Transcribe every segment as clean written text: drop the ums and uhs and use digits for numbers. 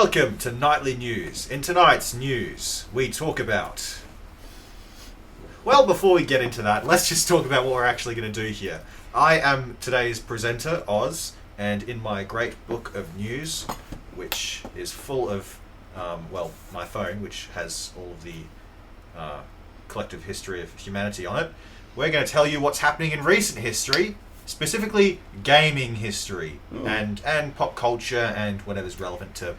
Welcome to Nightly News. In tonight's news, we talk about... Well, before we get into that, let's just talk about what we're actually going to do here. I am today's presenter, Oz, and in my great book of news, which is full of, my phone, which has all of the collective history of humanity on it, we're going to tell you what's happening in recent history, specifically gaming history, and pop culture and whatever's relevant to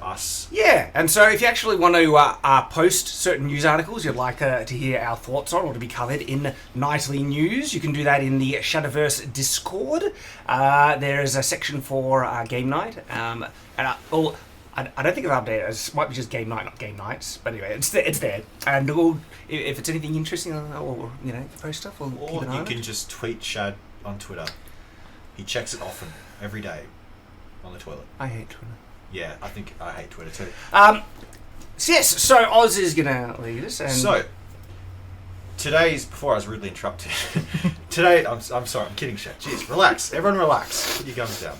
us. Yeah, and so if you actually want to post certain news articles you'd like to hear our thoughts on or to be covered in Nightly News, you can do that in the Shadowverse Discord. There is a section for game night, and I don't think I've updated it. It might be just game night, not game nights. But anyway, it's there. And if it's anything interesting or post stuff, we'll keep an eye on it. Or you can just tweet Shad on Twitter. He checks it often, every day, on the toilet. I hate Twitter. Yeah, I think I hate Twitter too. So Oz is going to lead us. And so, before I was rudely interrupted, today, I'm sorry, I'm kidding, Shad. Jeez, relax. Everyone relax. Put your guns down.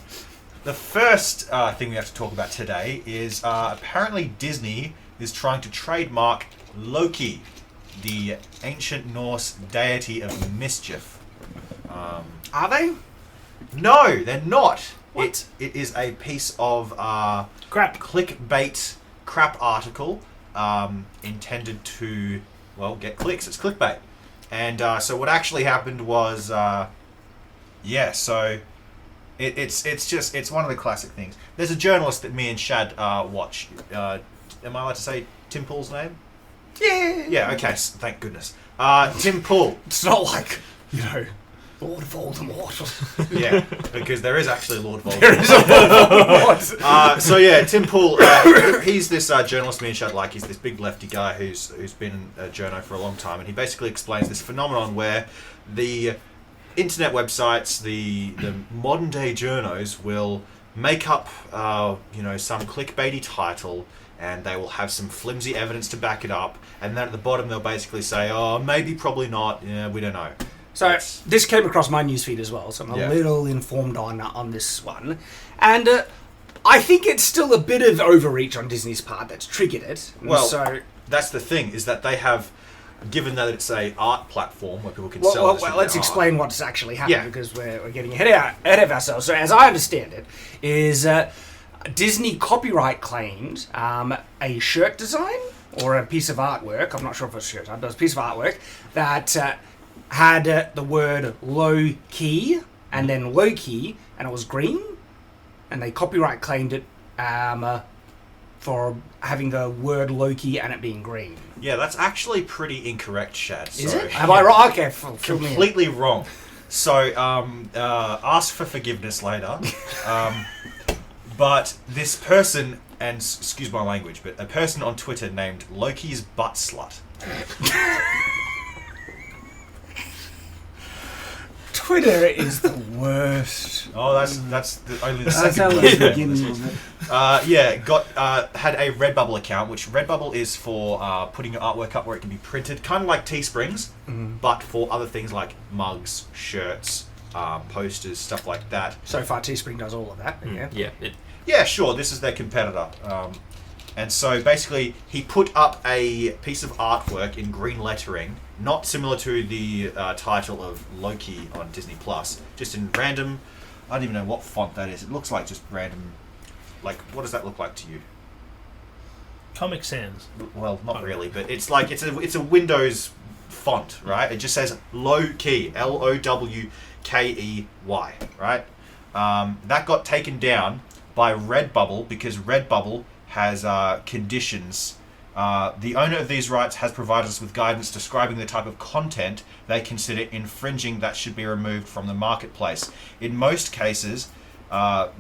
The first thing we have to talk about today is apparently Disney is trying to trademark Loki, the ancient Norse deity of mischief. Are they? No, they're not. What? It is a piece of Crap. clickbait crap article intended to, get clicks. It's clickbait. And so what actually happened was, so it's one of the classic things. There's a journalist that me and Shad watch. Am I allowed to say Tim Pool's name? Yeah. Yeah, okay, thank goodness. Tim Pool. It's not like, Lord Voldemort. Yeah, because there is actually Lord Voldemort. There is a Voldemort. Tim Pool, he's this journalist me and Shad like. He's this big lefty guy who's been a journo for a long time, and he basically explains this phenomenon where the internet websites, the modern day journos will make up some clickbaity title, and they will have some flimsy evidence to back it up, and then at the bottom they'll basically say, oh, maybe, probably not, we don't know. So this came across my newsfeed as well, so I'm a little informed on this one. And I think it's still a bit of overreach on Disney's part that's triggered it. Well, that's the thing, is that they have, given that it's a art platform where people can sell... Well, let's explain what's actually happened, because we're getting ahead of ourselves. So as I understand it, is Disney copyright claimed a shirt design or a piece of artwork, I'm not sure if it's a shirt, but it was a piece of artwork that... had the word low key and then Loki, and it was green, and they copyright claimed it for having the word Loki and it being green. Yeah, that's actually pretty incorrect, Shad. Is it? Am I wrong? Okay, completely wrong. So, ask for forgiveness later. But this person, and excuse my language, but a person on Twitter named Loki's Butt Slut. Twitter is the worst. Oh, that's only the second worst. Had a Redbubble account, which Redbubble is for putting your artwork up where it can be printed, kind of like Teesprings, but for other things like mugs, shirts, posters, stuff like that. So far, Teespring does all of that. Yeah, sure. This is their competitor. And so basically, he put up a piece of artwork in green lettering, not similar to the title of Loki on Disney Plus, just in random. I don't even know what font that is. It looks like just random. Like, what does that look like to you? Comic Sans. Well, not really, but it's like it's a Windows font, right? It just says Loki, Lowkey, right? That got taken down by Redbubble because Redbubble has conditions. The owner of these rights has provided us with guidance describing the type of content they consider infringing that should be removed from the marketplace. In most cases,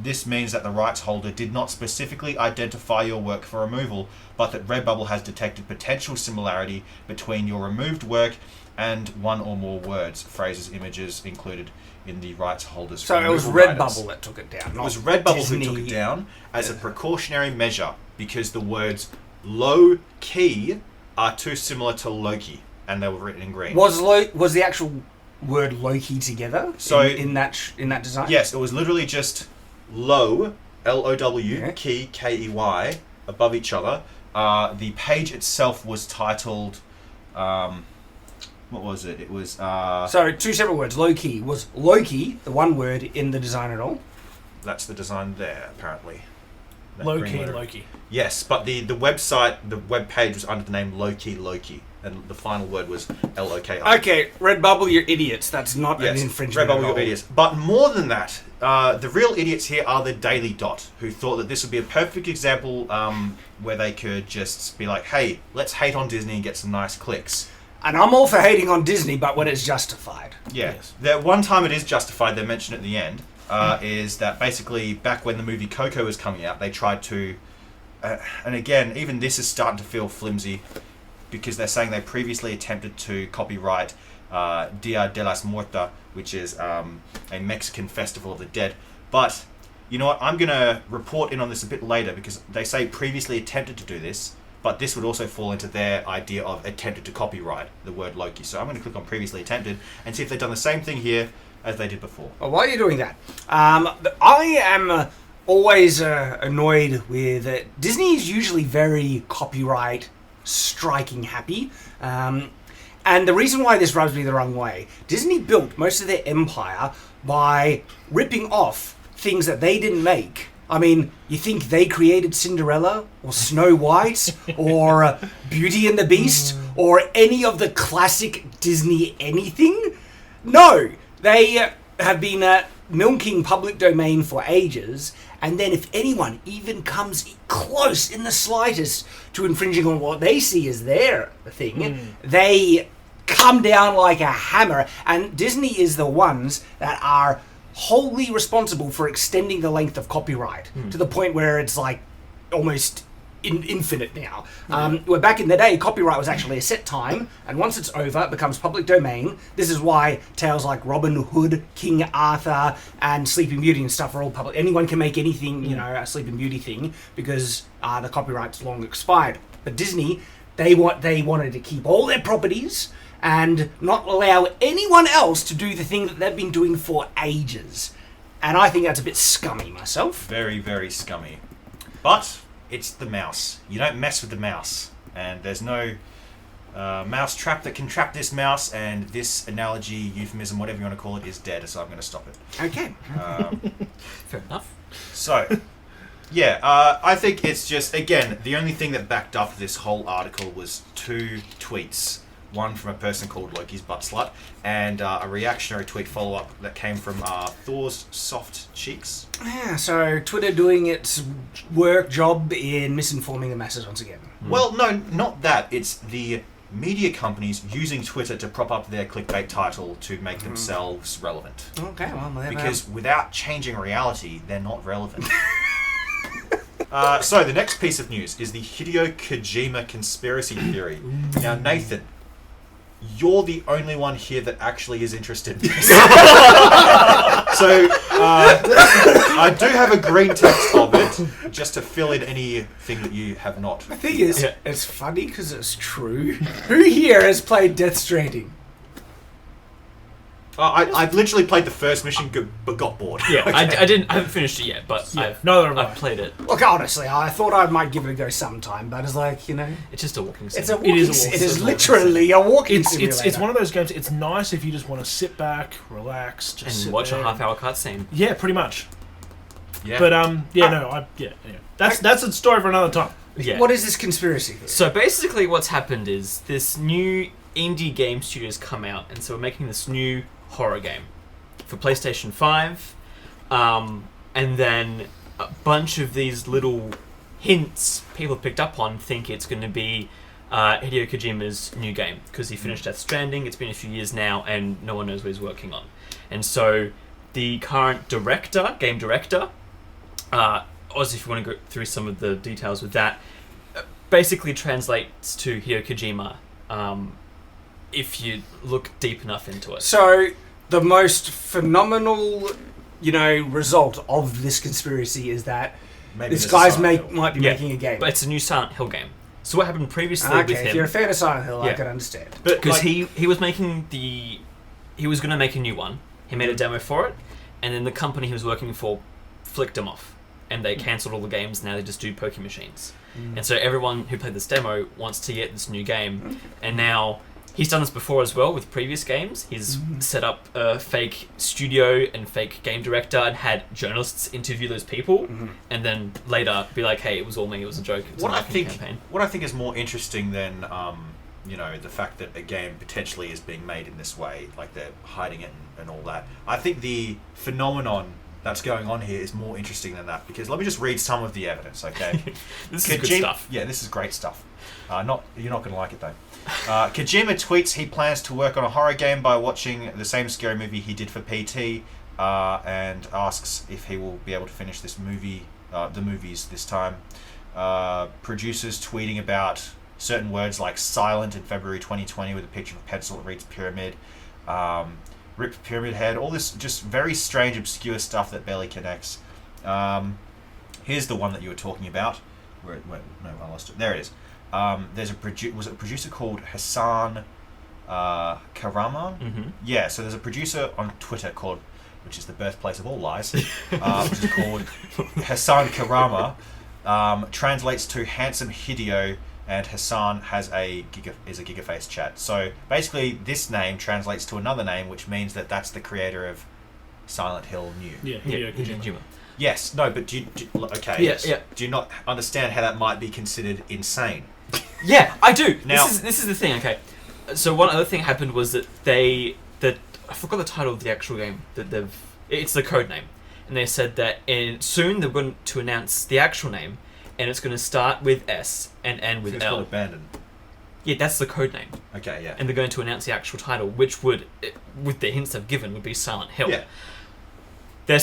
this means that the rights holder did not specifically identify your work for removal, but that Redbubble has detected potential similarity between your removed work and one or more words, phrases, images included in the rights holders. So it was Redbubble that took it down. It was Redbubble who took it down as a precautionary measure because the words low key are too similar to Loki, and they were written in green. Was the actual word Loki together in that design? Yes, it was literally just low LOW, key, KEY, above each other. The page itself was titled... what was it? It was... So, two separate words. Loki. Was Loki the one word in the design at all? That's the design there, apparently. That Low green key, letter. Loki. Yes, but the website, the web page was under the name Loki, and the final word was LOKI. Okay, Redbubble, you're idiots. That's not an infringement. Redbubble, at all. you're idiots. But more than that, the real idiots here are the Daily Dot, who thought that this would be a perfect example where they could just be like, hey, let's hate on Disney and get some nice clicks. And I'm all for hating on Disney, but when it's justified. Yeah. Yes. The one time it is justified, they mention at the end, is that basically back when the movie Coco was coming out, they tried to... and again, even this is starting to feel flimsy, because they're saying they previously attempted to copyright Dia de las Muertas, which is a Mexican festival of the dead. But, you know what, I'm going to report in on this a bit later, because they say previously attempted to do this, but this would also fall into their idea of attempted to copyright the word Loki. So I'm going to click on previously attempted and see if they've done the same thing here as they did before. Well, while you're doing that, I am always annoyed with Disney is usually very copyright striking happy. And the reason why this rubs me the wrong way, Disney built most of their empire by ripping off things that they didn't make. I mean, you think they created Cinderella or Snow White or Beauty and the Beast or any of the classic Disney anything? No, they have been milking public domain for ages, and then if anyone even comes close in the slightest to infringing on what they see as their thing, they come down like a hammer, and Disney is the ones that are wholly responsible for extending the length of copyright to the point where it's like almost infinite now. Where back in the day, copyright was actually a set time, and once it's over, it becomes public domain. This is why tales like Robin Hood, King Arthur, and Sleeping Beauty and stuff are all public. Anyone can make anything, you know, a Sleeping Beauty thing, because the copyright's long expired. But Disney, they wanted to keep all their properties and not allow anyone else to do the thing that they've been doing for ages. And I think that's a bit scummy myself. Very, very scummy. But it's the mouse. You don't mess with the mouse. And there's no mouse trap that can trap this mouse, and this analogy, euphemism, whatever you want to call it, is dead, so I'm going to stop it. Okay. Fair enough. So, yeah, I think it's just, again, the only thing that backed up this whole article was two tweets. One from a person called Loki's Butt Slut, and a reactionary tweet follow-up that came from Thor's Soft Cheeks. Yeah, so Twitter doing its job in misinforming the masses once again. Well, no, not that. It's the media companies using Twitter to prop up their clickbait title to make themselves relevant. Okay, well, Because without changing reality, they're not relevant. So the next piece of news is the Hideo Kojima conspiracy theory. Now, Nathan, you're the only one here that actually is interested in this. So, I do have a green text of it, just to fill in anything that you have not. the thing is, it's funny because it's true. Who here has played Death Stranding? I've literally played the first mission, but got bored. Yeah, Okay. I haven't finished it yet, but neither have I. I've played it. Look, honestly, I thought I might give it a go sometime, but it's like, you know, It's just a walking sim. it's a walking, is a walking it is sim. literally a walking simulator. It's one of those games. It's nice if you just want to sit back, relax, just and sit watch there. a half-hour cutscene. Yeah, pretty much. Yeah. But anyway. That's a story for another time. Yeah. What is this conspiracy theory? So basically what's happened is this new indie game studio's come out, and so we're making this new horror game for PlayStation 5, and then a bunch of these little hints people picked up on think it's going to be Hideo Kojima's new game, because he finished Death Stranding. It's been a few years now, and no one knows what he's working on. And so the current game director, Oz, if you want to go through some of the details with that, basically translates to Hideo Kojima, if you look deep enough into it. So, the most phenomenal, result of this conspiracy is that Maybe this there's guy's a Silent Hill. might be making a game. But it's a new Silent Hill game. So what happened previously with Okay, if him... you're a fan of Silent Hill, I Yeah. can understand. But Because like, he was making he was going to make a new one. He made a demo for it, and then the company he was working for flicked him off. and they cancelled all the games. Now they just do poker machines. And so everyone who played this demo wants to get this new game. And now he's done this before as well with previous games. He's set up a fake studio and fake game director and had journalists interview those people, and then later be like, "Hey, it was all me. It was a joke. It was a marketing campaign." What I think is more interesting than the fact that a game potentially is being made in this way, like they're hiding it and all that. I think the phenomenon that's going on here is more interesting than that, because let me just read some of the evidence, okay? This is good stuff. Yeah, this is great stuff. You're not going to like it though. Kojima tweets he plans to work on a horror game by watching the same scary movie he did for PT, and asks if he will be able to finish the movies this time. Producers tweeting about certain words like silent in February 2020 with a picture of a pencil that reads pyramid. Ripped pyramid head, all this just very strange, obscure stuff that barely connects. Here's the one that you were talking about. I lost it. There it is. There's a producer called Hassan Karama. Yeah, so there's a producer on Twitter which is the birthplace of all lies, which is called Hassan Karama. Translates to handsome Hideo, and Hassan is a Gigaface chat. So basically, this name translates to another name, which means that that's the creator of Silent Hill New. Yeah, Kojima. Yes, no, but do you not understand how that might be considered insane? Yeah, I do. Now, this is the thing. Okay, so one other thing happened was that I forgot the title of the actual game it's the code name, and they said that soon they're going to announce the actual name. And it's going to start with S and end with it's L. called Abandoned. Yeah, that's the code name. Okay, yeah. And they're going to announce the actual title, which would, with the hints they've given, would be Silent Hill. Yeah. They're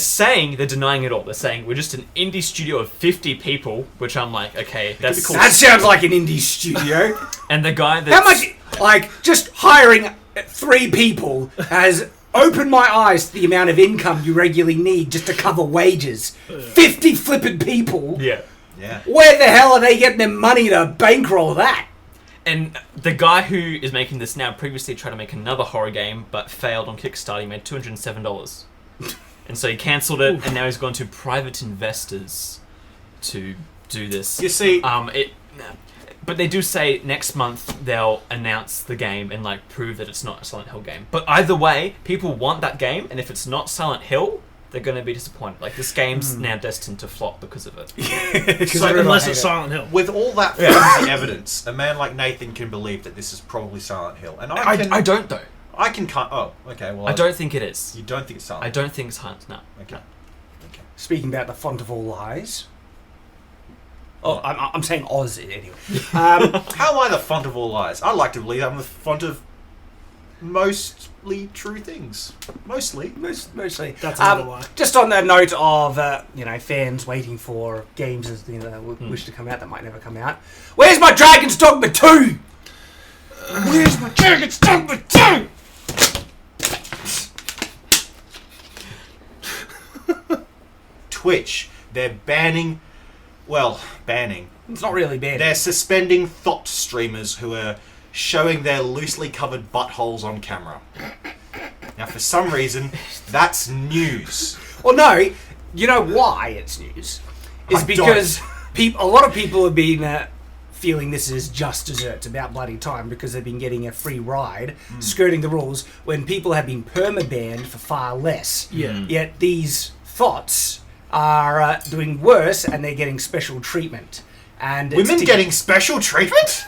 denying it all. They're saying we're just an indie studio of 50 people, which I'm like, okay, that sounds like an indie studio. And the guy that's... How much, just hiring 3 people has opened my eyes to the amount of income you regularly need just to cover wages. 50 flippin' people. Yeah. Yeah. Where the hell are they getting their money to bankroll that? And the guy who is making this now previously tried to make another horror game, but failed on Kickstarter. He made $207. And so he cancelled it, and now he's gone to private investors to do this. You see... But they do say next month they'll announce the game and prove that it's not a Silent Hill game. But either way, people want that game, and if it's not Silent Hill... they're going to be disappointed. This game's now destined to flop because of it. Unless it's Silent Hill. With all that flimsy evidence, a man like Nathan can believe that this is probably Silent Hill. And I don't, though. I can... Oh, okay, well... I don't think it is. You don't think it's Silent Hill? I don't think it's Silent Hill, no. Okay. Speaking about the font of all lies... Oh, I'm saying Oz anyway. How am I the font of all lies? I like to believe I'm the font of... mostly true things. Mostly. That's another lie. Just on the note of fans waiting for games as wish to come out that might never come out. Where's my Dragon's Dogma 2? Where's my Dragon's Dogma 2? Twitch, they're banning. It's not really banning. They're suspending thot streamers who are showing their loosely covered buttholes on camera. Now, for some reason, that's news. Well, no, you know why it's news? It's because a lot of people have been feeling this is just desserts about bloody time because they've been getting a free ride, skirting the rules, when people have been perma-banned for far less. Yeah. Yet these thots are doing worse, and they're getting special treatment. And women getting special treatment?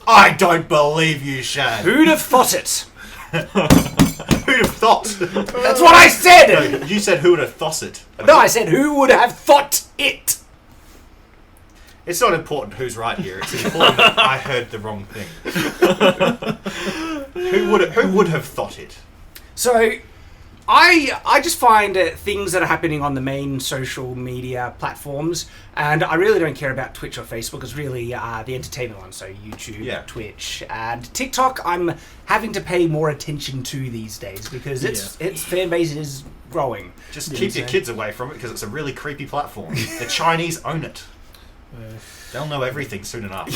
I don't believe you, Shad. Who'd have thought it? Who'd have thought? That's what I said! No, you said who would have thought it. No, I said who would have thought it? It's not important who's right here. It's important that I heard the wrong thing. Who would have thought it? So... I just find things that are happening on the main social media platforms, and I really don't care about Twitch or Facebook. It's really the entertainment ones, so YouTube, Twitch, and TikTok. I'm having to pay more attention to these days because its fan base is growing. Just keep your kids away from it because it's a really creepy platform. The Chinese own it. They'll know everything soon enough.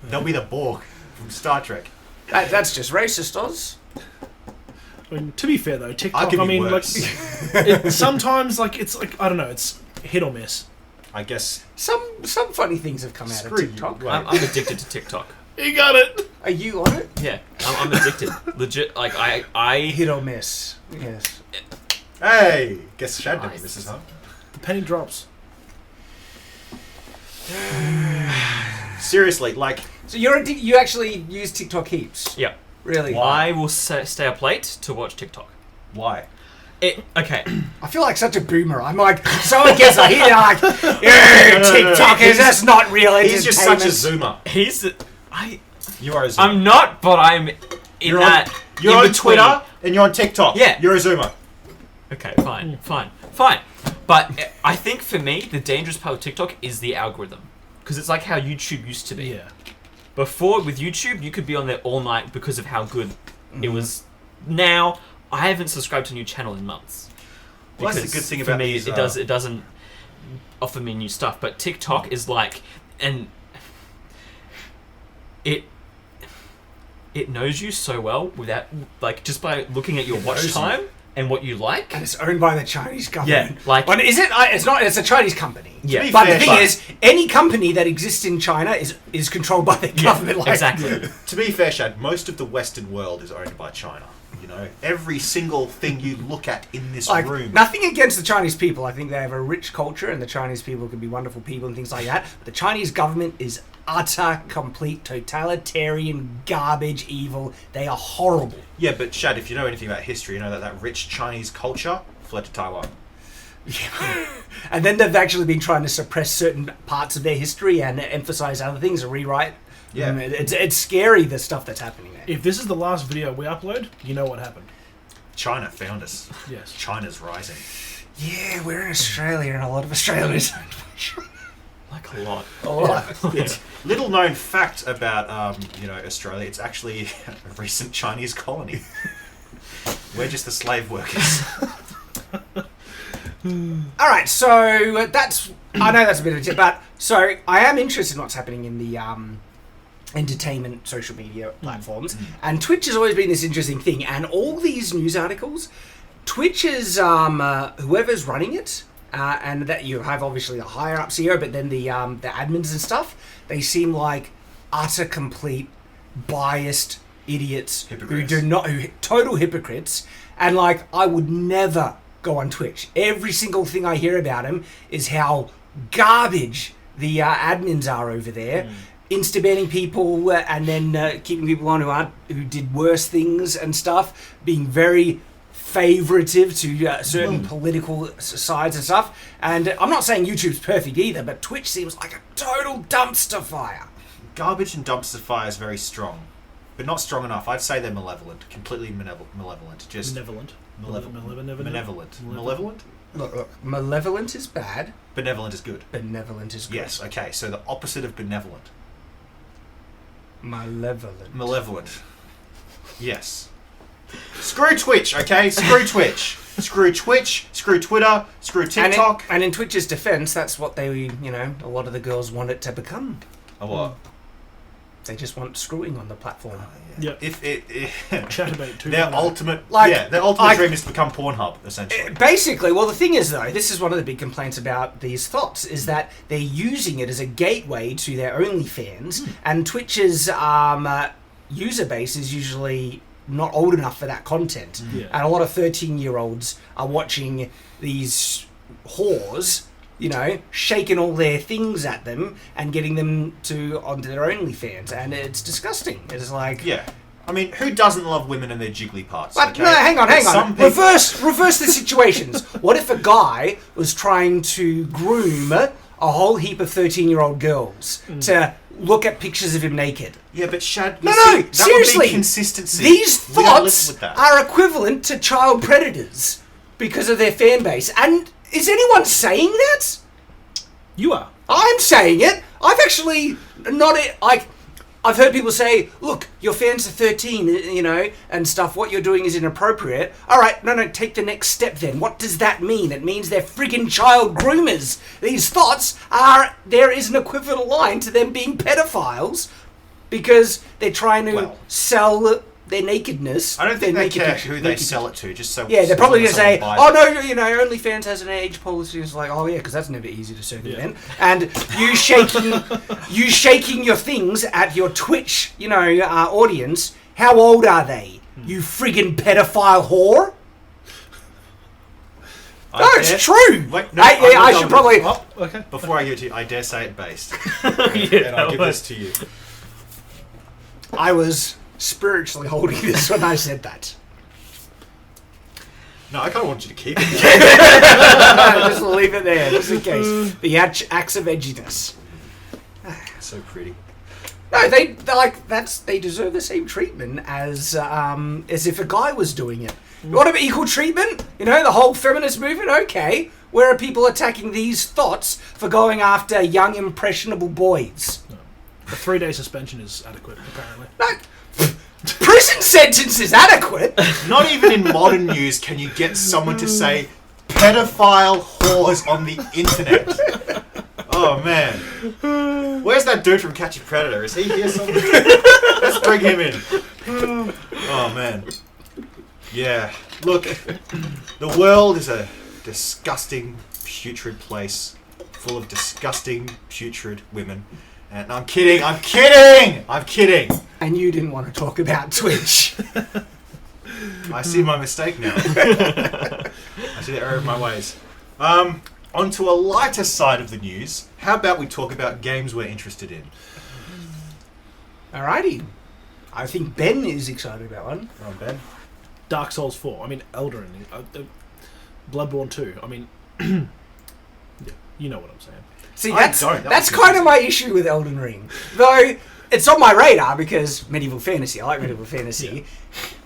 They'll be the Borg from Star Trek. That's just racist, Oz. I mean, to be fair though, TikTok. Sometimes I don't know. hit or miss. I guess. Some funny things have come out Screw of you. TikTok. Wait. I'm addicted to TikTok. You got it. Are you on it? Yeah, I'm addicted. Legit, like I Hit or miss. Yes. Hey, guess Shad never Nice. misses, huh? The penny drops. Seriously, like, So you actually use TikTok heaps? yeah. Really? Why? I will stay up late to watch TikTok. why? Okay. I feel like such a boomer. I'm like, someone gets a hit, like, yeah, TikTokers, that's not real entertainment. He's just such a zoomer. You are a zoomer. I'm not, but I'm in You're that. on, you're in on between. Twitter and you're on TikTok. Yeah. You're a zoomer. Okay, fine. But I think for me, the dangerous part of TikTok is the algorithm. Because it's like how YouTube used to be. Yeah. Before, with YouTube, you could be on there all night because of how good it was. Now, I haven't subscribed to a new channel in months. Well, that's the Because good thing for about me, these, it doesn't offer me new stuff. But TikTok is like, and it knows you so well without, like, just by looking at your It watch knows you. time and what you like. And it's owned by the Chinese government. Yeah, like- But is it? It's not. It's a Chinese company. Yeah. To be But fair, the thing is, any company that exists in China is controlled by the government. Like, Exactly. To be fair, Shad, most of the Western world is owned by China. You know, every single thing you look at in this Like, room. nothing against the Chinese people. I think they have a rich culture, and the Chinese people can be wonderful people and things like that. But the Chinese government is utter, complete, totalitarian, garbage, evil. They are horrible. Yeah, but Shad, if you know anything about history, you know that rich Chinese culture fled to Taiwan. And then they've actually been trying to suppress certain parts of their history and emphasize other things and rewrite. Yeah. It's scary, the stuff that's happening there. If this is the last video we upload, you know what happened. China found us. Yes. China's rising. Yeah, we're in Australia, and a lot of Australia is owned by China. Like a lot. A lot. It's little known fact about Australia. It's actually a recent Chinese colony. We're just the slave workers. All right, so that's. I know that's a bit of a tip, but so I am interested in what's happening in the entertainment social media platforms, and Twitch has always been this interesting thing. And all these news articles, Twitch is whoever's running it, and that you have obviously a higher up CEO, but then the admins and stuff, they seem like utter complete biased idiots Hypocrites. who total hypocrites, and like I would never go on Twitch. Every single thing I hear about him is how garbage the admins are over there, insta-banning people and then keeping people on who did worse things and stuff, being very favoritive to certain political sides and stuff. And I'm not saying YouTube's perfect either, but Twitch seems like a total dumpster fire. Garbage and dumpster fire is very strong, but not strong enough. I'd say they're malevolent, completely malevolent. Just Benevolent. Malevolent. Malevolent? Look, malevolent is bad, Benevolent is good. benevolent is good. Yes, okay, so the opposite of benevolent. Malevolent. Malevolent. Yes. Screw Twitch, okay? Screw Twitch. Screw Twitch, screw Twitter, screw TikTok. And in Twitch's defense, that's what they, a lot of the girls want it to become. Oh, what? They just want screwing on the platform. Yep. If it Chatterbait 2.0. their ultimate Like, their ultimate dream is to become Pornhub, essentially. Basically, well, the thing is, though, this is one of the big complaints about these thoughts, is that they're using it as a gateway to their OnlyFans, and Twitch's user base is usually not old enough for that content. Yeah. And a lot of 13-year-olds are watching these whores, shaking all their things at them and getting them onto their OnlyFans, and it's disgusting. It's like... Yeah. I mean, who doesn't love women and their jiggly parts? But okay? no, hang on. Some people- Reverse the situations. What if a guy was trying to groom a whole heap of 13-year-old girls to look at pictures of him naked? Yeah, but Shad, No, that seriously. would be consistency. These We don't live thoughts with that. are equivalent to child predators because of their fan base. And is anyone saying that? You are. I'm saying it. I've actually not like. I've heard people say, "Look, your fans are 13, and stuff. What you're doing is inappropriate." All right, no, take the next step. Then, what does that mean? It means they're friggin' child groomers. These thoughts are. There is an equivalent line to them being pedophiles because they're trying to Well. sell their nakedness. I don't think their they care naked- who they naked- sell it to. Just so Yeah, they're probably going to say, someone oh buys it. no, OnlyFans has an age policy. It's like, oh yeah, because that's never easy to circumvent. And you shaking your things at your Twitch, audience. How old are they? You friggin' pedophile whore. No, it's true. Wait, no, I should probably. Oh, okay. Before I give it to you, I dare say it based. Yeah, And I'll give this to you. I was spiritually holding this when I said that. No, I kind of want you to keep it. Just leave it there, just in case. The acts of edginess. So pretty. No, they deserve the same treatment as if a guy was doing it. You want equal treatment? The whole feminist movement? Okay. Where are people attacking these thots for going after young, impressionable boys? A 3-day suspension is adequate, apparently. No. Prison sentence is adequate. Not even in modern news can you get someone to say pedophile whores on the internet. Oh, man. Where's that dude from Catch a Predator? Is he here somewhere? Let's bring him in. Oh, man. Yeah. Look, the world is a disgusting, putrid place full of disgusting, putrid women. And I'm kidding. And you didn't want to talk about Twitch. I see my mistake now. I see the error of my ways. Onto a lighter side of the news. How about we talk about games we're interested in? Alrighty. I think Ben is excited about one. Go on, Ben. Dark Souls 4. I mean, Elden Ring. Bloodborne 2. I mean, yeah, you know what I'm saying. See, I that's don't. That that's was kind of my issue with Elden Ring. Though it's on my radar because medieval fantasy. I like medieval fantasy.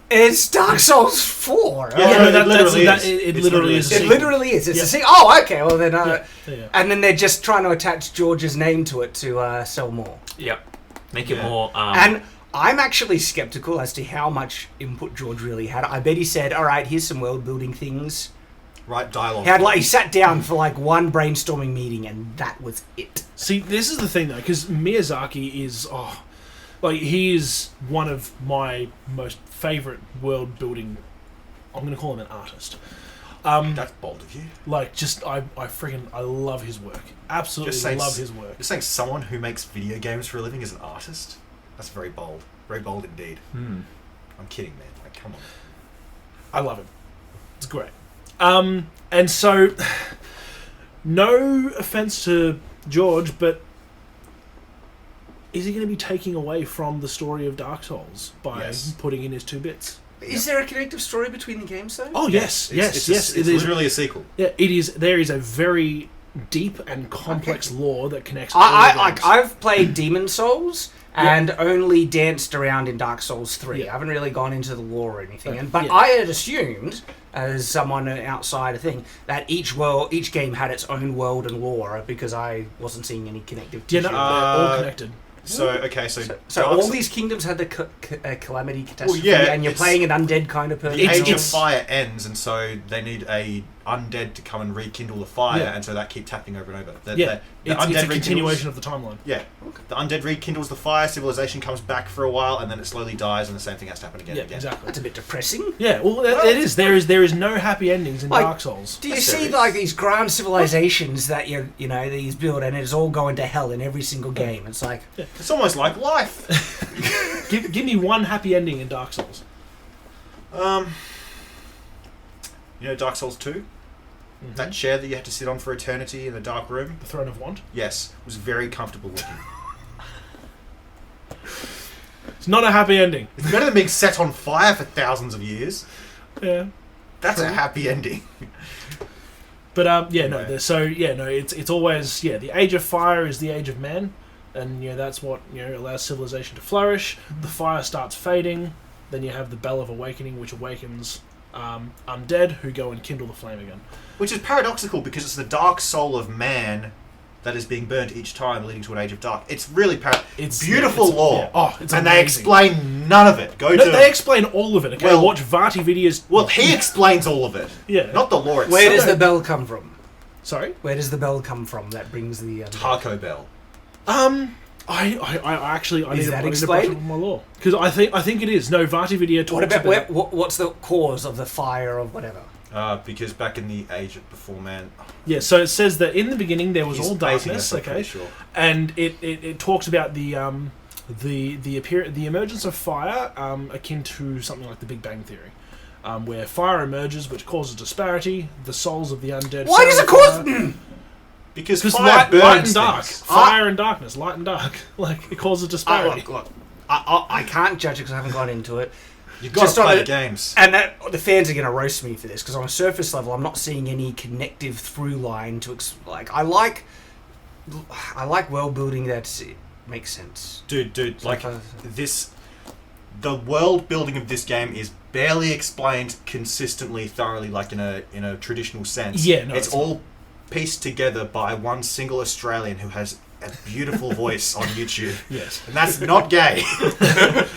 It's Dark Souls 4. Yeah, no, that literally is. it It's literally is. It literally is. It's a sequel. Oh, okay. Well then, Yeah. and then they're just trying to attach George's name to it to sell more. Yep. Make it Yeah. more. And I'm actually skeptical as to how much input George really had. I bet he said, "All right, here's some world building things." Right dialogue. He sat down for like one brainstorming meeting, and that was it. See, this is the thing though, because Miyazaki is, he is one of my most favourite world building. I'm going to call him an artist. That's bold of you. I love his work. Absolutely love his work. You're saying someone who makes video games for a living is an artist? That's very bold. Very bold indeed. I'm kidding, man. Like, come on. I love him. It's great. And so, no offense to George, but is he going to be taking away from the story of Dark Souls by putting in his 2 bits? Is there a connective story between the games, though? Oh yes. It's literally a sequel. Yeah, it is. There is a very deep and complex lore that connects. all the games. I've played Demon Souls and only danced around in Dark Souls 3. Yeah. I haven't really gone into the lore or anything. Okay. But Yeah. I had assumed, as someone outside a thing, that each game had its own world and lore because I wasn't seeing any connective Yeah, tissue. no, they're all connected. So, okay, so So Dark all Souls- these kingdoms had the calamity catastrophe, yeah, and you're it's- playing an undead kind of person. the Age of it's- Fire ends, and so they need a undead to come and rekindle the fire, Yeah. and so that keeps happening over and over. The It's a undead continuation of the timeline. Yeah, the undead rekindles the fire, civilization comes back for a while, and then it slowly dies, and the same thing has to happen again Yeah, and again. exactly. That's a bit depressing. Yeah, well, it is. There is no happy endings in Like, Dark Souls. Do you That's see serious. like these grand civilizations that you know these build, and it's all going to hell in every single game? It's like It's almost like life. Give me one happy ending in Dark Souls. Dark Souls 2? That chair that you had to sit on for eternity in the dark room? The Throne of Want. Yes, was very comfortable looking. It's not a happy ending. It's better than being set on fire for thousands of years. Yeah. That's a happy ending. But Anyway. it's always the Age of Fire is the Age of Man, and that's what allows civilization to flourish. The fire starts fading, then you have the Bell of Awakening, which awakens undead who go and kindle the flame again. Which is paradoxical because it's the dark soul of man that is being burnt each time, leading to an age of dark. It's really It's beautiful lore. Yeah. Oh, it's and amazing. they explain none of it. They explain all of it. Okay, Well- watch Vati videos. Well, he explains all of it. Yeah. Not the lore itself. where does the bell come from? Sorry. Where does the bell come from that brings the? Taco Bell? I actually I Is need that to brush explained? up on my law because I think it is. No, Vati video talks What about about. what's the cause of the fire or whatever? Because back in the age of before man, Yeah, so it says that in the beginning there was he's all baiting darkness, us, I'm okay, pretty sure. and it talks about the emergence of fire, akin to something like the Big Bang Theory, where fire emerges, which causes disparity. The souls of the undead. Why does it cause? Because Because fire light, burns light and dark, things. fire and darkness, light and dark, like it causes disparity. Look, I can't judge it because I haven't gone into it. You've got to Just on play a- the games. And the fans are going to roast me for this because on a surface level, I'm not seeing any connective through line to I like world building that makes sense. Dude, like Like, this, the world building of this game is barely explained consistently, thoroughly, like in a traditional sense. Yeah, no, it's it's all pieced together by one single Australian who has a beautiful voice on YouTube, Yes, and that's not gay.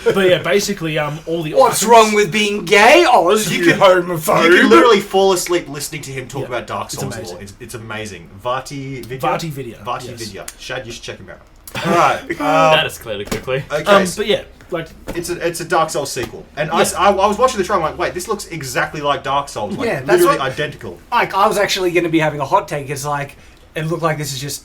but yeah, basically, all the What's items- wrong with being gay, Oz? You homophobe. You can literally fall asleep listening to him talk Yeah, about Dark it's Souls amazing. lore. It's amazing. Vati video. Vati video, Vati yes. video. Shad, you should check him out. All right. That escalated quickly. Okay. So But yeah, like it's a Dark Souls sequel, and Yeah. I was watching the trailer. I'm like, wait, this looks exactly like Dark Souls. Like, Yeah, that's literally what- identical. Like, I was actually going to be having a hot take. It's like, it looked like this is just,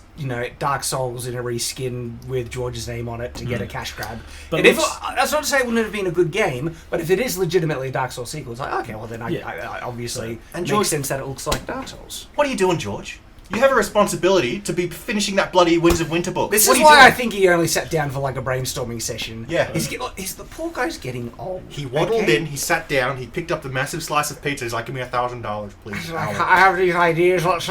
Dark Souls in a reskin with George's name on it to get a cash grab. But And if looks- that's not to say it wouldn't have been a good game, but if it is legitimately a Dark Souls sequel, it's like, okay, well then Yeah. I obviously And makes George- sense that it looks like Dark Souls. What are you doing, George? You have a responsibility to be finishing that bloody Winds of Winter book. This What is are you why doing? I think he only sat down for like a brainstorming session. Yeah. He's the poor guy's getting old. He waddled okay? in, he sat down, he picked up the massive slice of pizza. He's like, "Give me $1,000, please." He's like, I have these ideas. Let's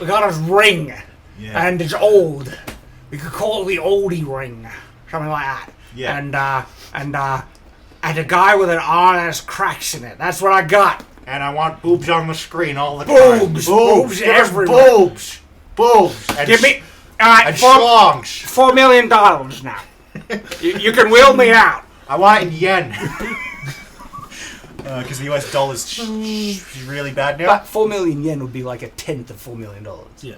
we got a ring, Yeah. and it's old. We could call it the oldie ring, something like that. Yeah. And a guy with an arm that has cracks in it. That's what I got. And I want boobs on the screen all the Boobs, time. boobs Give us everywhere. boobs, boobs. And Give me all right, and $4 schlongs. million now. you can wheel me out. I want it in yen. Because the US dollar's really bad now. But 4 million yen would be like a tenth of $4 million.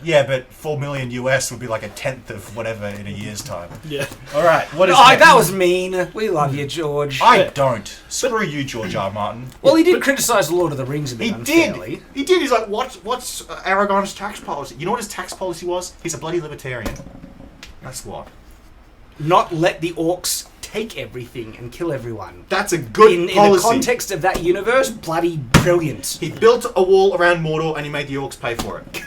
Yeah, but 4 million US would be like a tenth of whatever in a year's time. yeah, All right, what is Oh, next? that was mean. We love you, George. I don't. Screw you, George R. Martin. Well, he did criticize the Lord of the Rings a bit He unfairly. did. He did. He's like, what's Aragorn's tax policy? You know what his tax policy was? He's a bloody libertarian. That's what. Not let the orcs take everything and kill everyone. That's a good In the policy. context of that universe, bloody brilliant. He built a wall around Mordor and he made the orcs pay for it.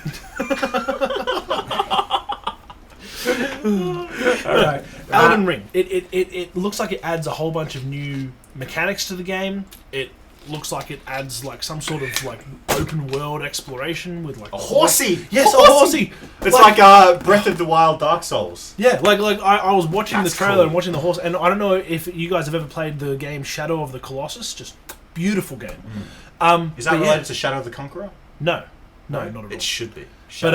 Alright. Elden Ring. It looks like it adds a whole bunch of new mechanics to the game. It looks like it adds like some sort of like open world exploration with like A horsey! Yes, a horsey. It's like Breath of the Wild Dark Souls. Yeah, like I was watching That's the trailer cool. and watching the horse, and I don't know if you guys have ever played the game Shadow of the Colossus. Just beautiful game. Is that but related to Shadow of the Conqueror? No, not at all. It should be. But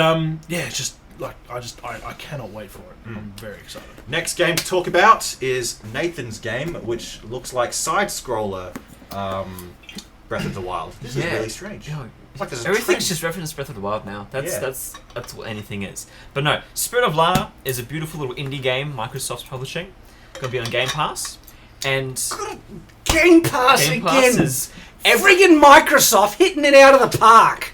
yeah, it's just like I cannot wait for it. I'm very excited. Next game to talk about is Nathan's game, which looks like side-scroller Breath of the Wild. This is Yeah. really strange. Yeah. It's like there's a Everything's trend. just reference Breath of the Wild now. That's Yeah. that's what anything is. But no, Spirit of Lana is a beautiful little indie game Microsoft's publishing. Gonna be on Game Pass, and Game Pass Game Pass again. is Friggin' Microsoft hitting it out of the park.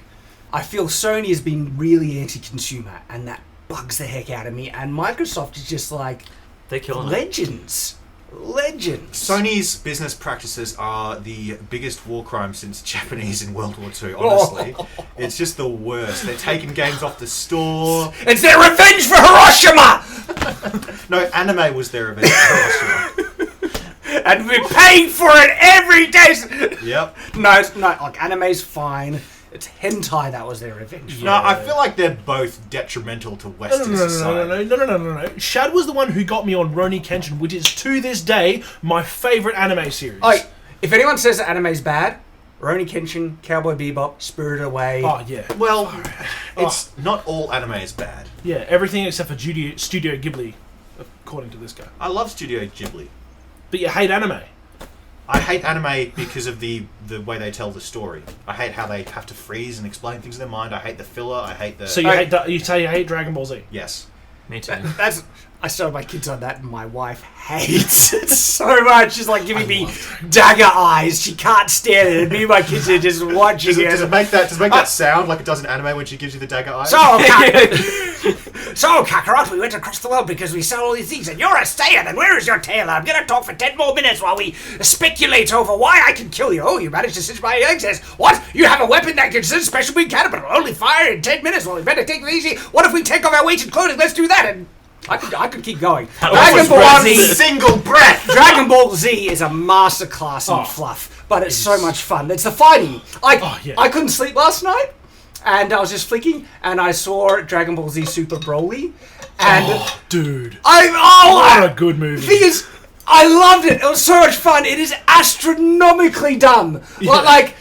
I feel Sony has been really anti-consumer, and that bugs the heck out of me. And Microsoft is just like they're killing it. legends. Sony's business practices are the biggest war crime since Japanese in World War II, honestly. It's just the worst. They're taking games off the store. It's their revenge for Hiroshima, No, anime was their event. and we're paying for it every day. Yep. No, like anime's fine. It's hentai that was their revenge. No, I feel like they're both detrimental to Western society. No. Shad was the one who got me on Rurouni Kenshin, which is to this day my favorite anime series. Like, if anyone says that anime's bad, Rurouni Kenshin, Cowboy Bebop, Spirited Away. Oh yeah, Well, it's not all anime is bad. yeah. Everything except for Studio Ghibli, according to this guy. I love Studio Ghibli. But you hate anime. I hate anime because of the way they tell the story. I hate how they have to freeze and explain things in their mind. I hate the filler. I hate the... So you say you hate Dragon Ball Z. Yes. Me too. That's I started my kids on that, and my wife hates it so much. She's like giving me dagger eyes. She can't stand it. And me and my kids are just watching it. Does it make that sound like it does in anime when she gives you the dagger eyes? So, Kakarot, we went across the world because we sell all these things, and you're a stayer, and where is your tailor? I'm going to talk for 10 more minutes while we speculate over why I can kill you. Oh, you managed to cinch my legs. What? You have a weapon that can send special beam cannon, but it'll only fire in 10 minutes. Well, we better take it easy. What if we take off our weighted clothing? Let's do that. And I could keep going. Dragon Ball Z, single breath. Dragon Ball Z is a masterclass in fluff, but it's so much fun. It's the fighting. I couldn't sleep last night, and I was just flicking, and I saw Dragon Ball Z Super Broly, and dude, what a good movie. Thing is, I loved it. It was so much fun. It is astronomically dumb. Yeah. Like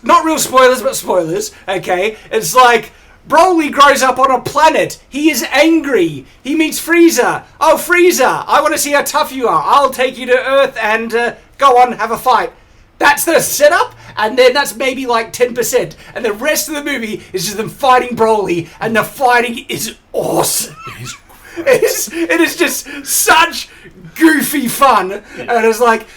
not real spoilers, but spoilers. Okay, it's like Broly grows up on a planet. He is angry. He meets Frieza. Oh, Frieza, I want to see how tough you are. I'll take you to Earth and go on, have a fight. That's the setup, and then that's maybe like 10%. And the rest of the movie is just them fighting Broly, and the fighting is awesome. It is just such goofy fun. And it's like,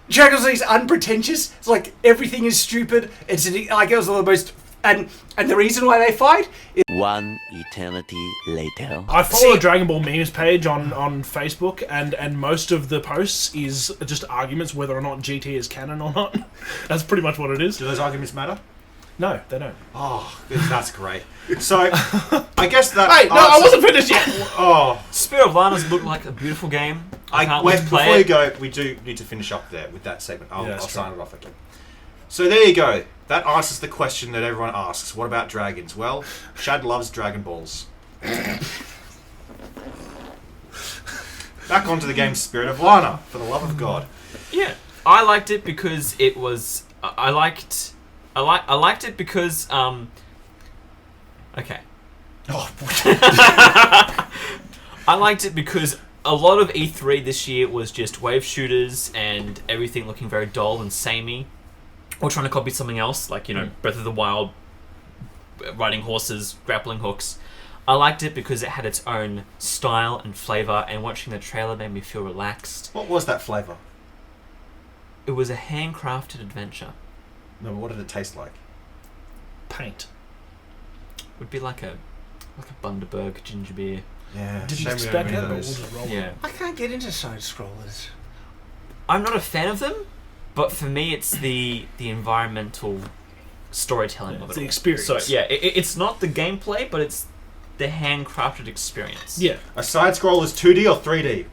Dragon Ball Z is unpretentious. It's like everything is stupid. It's like it was one of the most... And the reason why they fight is... One eternity later. I follow a Dragon Ball memes page on Facebook, and most of the posts is just arguments whether or not GT is canon or not. That's pretty much what it is. Do those arguments matter? No, they don't. Oh, that's great. So, I guess that... Hey, no, I wasn't finished yet! Oh. Spirit of Lana's looked like a beautiful game. I can't wait to play before it. you go, we do need to finish up there with that segment. I'll true. sign it off again. So there you go. That answers the question that everyone asks. What about dragons? Well, Shad loves Dragon Balls. Back onto the game Spirit of Lana, for the love of God. Yeah, I liked it because it was. I liked it because. Okay. Oh, I liked it because a lot of E3 this year was just wave shooters and everything looking very dull and samey. Or trying to copy something else, like, Breath of the Wild, riding horses, grappling hooks. I liked it because it had its own style and flavour, and watching the trailer made me feel relaxed. what was that flavour? It was a handcrafted adventure. No, but what did it taste like? Paint. It would be like a Bundaberg ginger beer. Yeah. Didn't shame we expect don't have that, any but of we'll those. just roll Yeah. I can't get into side-scrollers. I'm not a fan of them, but for me it's the environmental storytelling of it It's the all. experience. So yeah, it's not the gameplay, but it's the handcrafted experience. Yeah. A side scroll is 2D or 3D?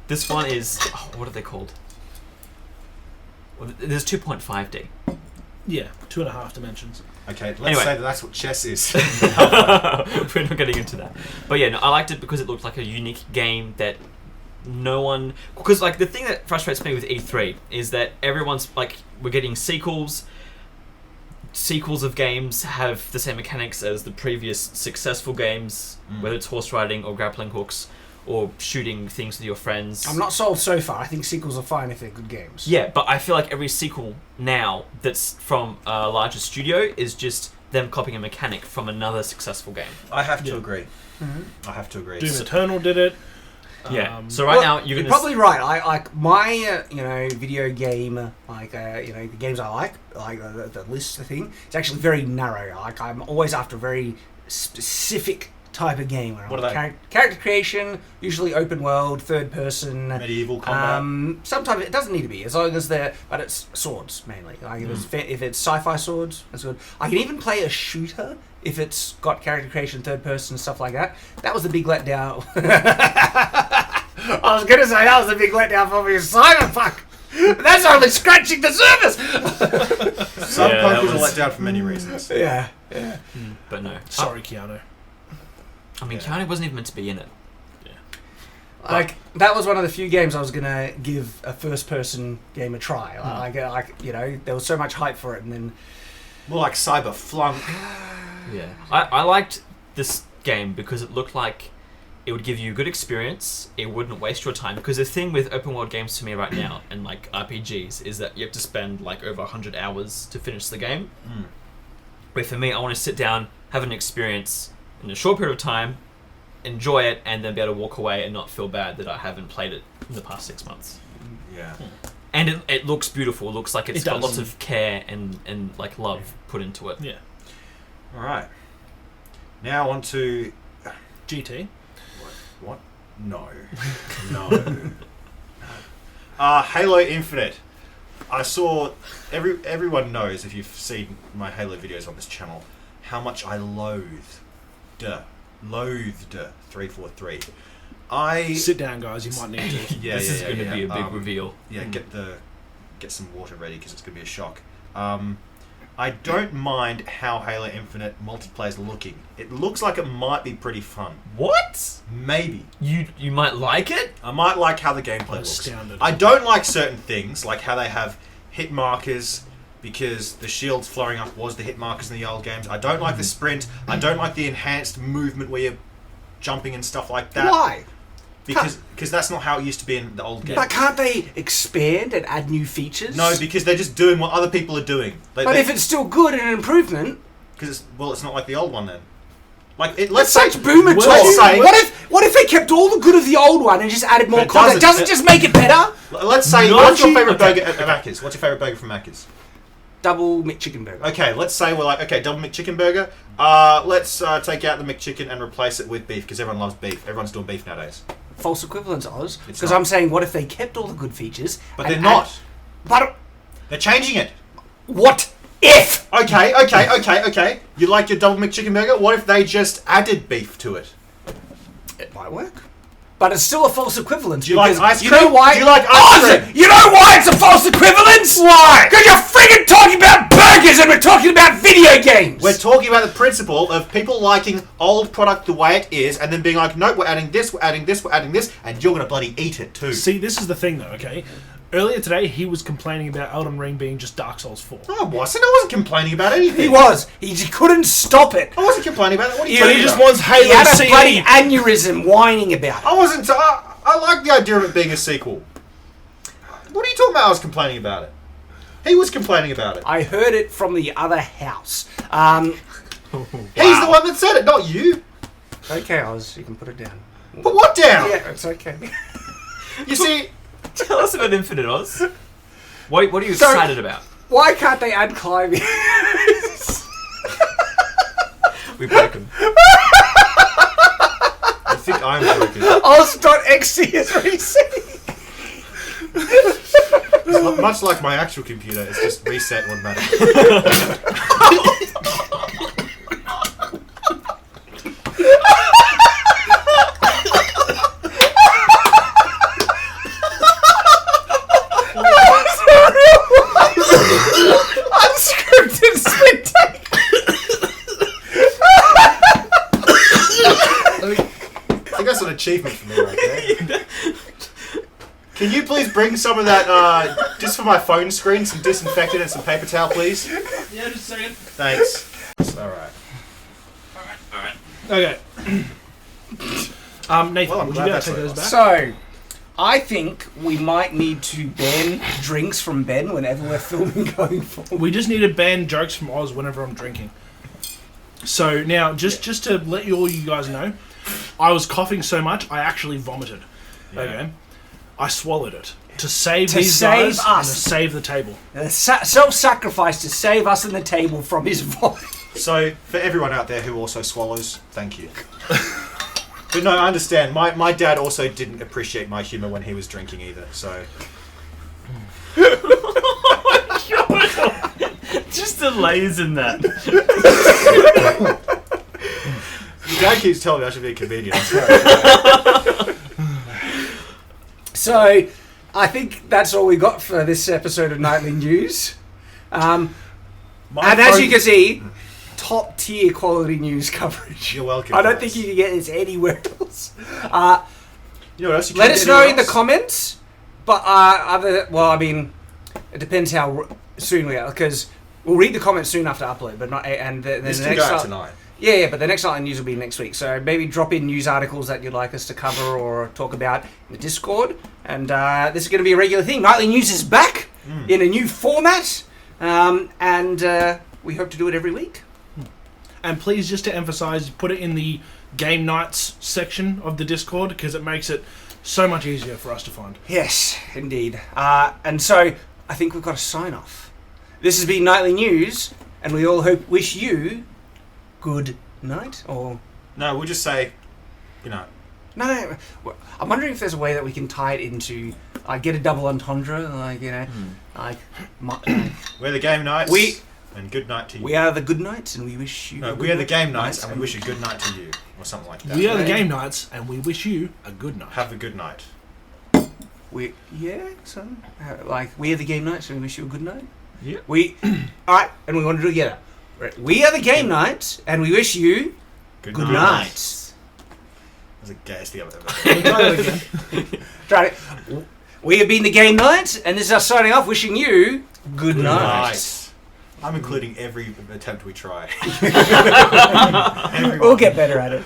This one is... Oh, what are they called? Well, there's 2.5D. Yeah, 2.5 dimensions. Okay, let's Anyway. say that's what chess is. We're not getting into that. But yeah, no, I liked it because it looked like a unique game that no one... Because like the thing that frustrates me with E3 is that everyone's like, we're getting sequels. Sequels of games have the same mechanics as the previous successful games, whether it's horse riding or grappling hooks or shooting things with your friends. I'm not sold so far. I think sequels are fine if they're good games. Yeah, but I feel like every sequel now that's from a larger studio is just them copying a mechanic from another successful game. I have to Yeah. agree. Mm-hmm. I have to agree. Doom Eternal did it. Yeah. So right now you're probably right. I like my video game the games I like the list the thing. It's actually very narrow. Like I'm always after a very specific type of game. Where What I are like character creation, usually open world, third person. Medieval combat. Sometimes it doesn't need to be as long as but it's swords mainly. Like if it's sci-fi swords, that's good. I can even play a shooter if it's got character creation, third person, stuff like that. That was the big letdown. I was gonna say that was the big letdown for me. Cyberpunk. That's only scratching the surface. Cyberpunk was a letdown for many reasons. Yeah. But no. Sorry, Keanu. I mean, Keanu wasn't even meant to be in it. Like that was one of the few games I was gonna give a first-person game a try. There was so much hype for it, and then More like Cyberflunk. Yeah. I liked this game because it looked like it would give you a good experience. It wouldn't waste your time. Because the thing with open world games to me right now and like RPGs is that you have to spend like over 100 hours to finish the game. Where for me, I want to sit down, have an experience in a short period of time, enjoy it and then be able to walk away and not feel bad that I haven't played it in the past 6 months. Yeah. And it looks beautiful. It looks like it's It got does. lots of care and like love put into it. Yeah. All right. Now on to GT. what? No. Halo Infinite. I saw everyone knows, if you've seen my Halo videos on this channel, how much I loathed 343. Sit down, guys. You might need to. Yeah, This is going to be a big Um, reveal. Yeah, get some water ready because it's going to be a shock. I don't mind how Halo Infinite multiplayer's looking. It looks like it might be pretty fun. What? Maybe. You might like it? I might like how the gameplay I'm looks. astounded. I don't like certain things, like how they have hit markers because the shields flaring up was the hit markers in the old games. I don't like the sprint. I don't like the enhanced movement where you're jumping and stuff like that. Why? Because that's not how it used to be in the old games. But can't they expand and add new features? No, because they're just doing what other people are doing. But if it's still good and an improvement, because it's not like the old one then. Like that's let's say such boomer talk. let's say What if they kept all the good of the old one and just added more But it content? doesn't. Doesn't just make it better? let's say No, what's your you- favorite okay. burger at Macca's? What's your favorite burger from Macca's? Double McChicken burger. Okay, let's say we're like, okay, double McChicken burger. Let's take out the McChicken and replace it with beef because everyone loves beef. Everyone's doing beef nowadays. False equivalence, Oz. It's Because not. I'm saying, what if they kept all the good features? But and they're not. But They're changing it. what if? Okay. You like your double McChicken burger? What if they just added beef to it? It might work. But it's still a false equivalence. Do you like because ice You cream? know why? Do you like ice Oz, cream? you know why it's a false equivalence? Why? Because you're freaking talking about burgers and we're talking about video games. We're talking about the principle of people liking old product the way it is and then being like, nope, we're adding this, and you're going to bloody eat it too. See, this is the thing, though. Okay. Earlier today, he was complaining about Elden Ring being just Dark Souls 4. No, I wasn't complaining about anything. He was. He couldn't stop it. I wasn't complaining about it. What are you But talking he just about? wants Halo He had a CE. bloody aneurysm whining about it. I wasn't. I like the idea of it being a sequel. What are you talking about? I was complaining about it. He was complaining about it. I heard it from the other house. He's the one that said it, not you. Okay, Oz, you can put it down. Put what down? Yeah, it's okay. You see, Tell us about Infinite Oz. What are you So- excited about? Why can't they add climbing? We broke him. I think I'm broken. Oz.exe is resetting. Much like my actual computer, it's just reset automatically. Unscripted split take. I think that's an achievement for me right there. Can you please bring some of that, just for my phone screen, some disinfectant and some paper towel, please? Yeah, just a second. Thanks. Alright. Okay. Nathan, Well, I'm would glad you go that's take what it those was. back? So, I think we might need to ban drinks from Ben whenever we're filming going forward. We just need to ban jokes from Oz whenever I'm drinking. So now, just to let all you guys know, I was coughing so much I actually vomited. Okay, I swallowed it to save To these save guys and us. to save the table. Self-sacrifice to save us and the table from his vomit. So, for everyone out there who also swallows, thank you. But no, I understand. My dad also didn't appreciate my humour when he was drinking either, so... Just delays in that. Your dad keeps telling me I should be a comedian. So, I think that's all we got for this episode of Nightly News. And as you can see, top tier quality news coverage. You're welcome, I don't guys. think you can get this anywhere else. You know what else you Let can't us get know anywhere in the else? comments. But it depends how soon we are, because we'll read the comments soon after upload. But not and the This the can next go out night- tonight. Yeah, but the next Nightly News will be next week. So maybe drop in news articles that you'd like us to cover or talk about in the Discord. And this is going to be a regular thing. Nightly News is back in a new format. And we hope to do it every week. And please, just to emphasise, put it in the game nights section of the Discord because it makes it so much easier for us to find. Yes, indeed. And so I think we've got to sign off. This has been Nightly News, and we all wish you good night. Or No, we'll just say, no. no, I'm wondering if there's a way that we can tie it into, get a double entendre, We're the game nights. And good night to you. We are the good nights, and we wish you. No, we are the game nights, and we wish a good night to you, or something like that. We are the game nights, and we wish you a good night. Have a good night. We are the game nights, and we wish you a good night. Yeah. All right, and we want to do it together. Right. We are the game nights, and we wish you Good good night. night. That's the gayest thing I've ever We'll try that again. Try it. We have been the game nights, and this is us signing off, wishing you good night. night. I'm including every attempt we try. We'll get better at it.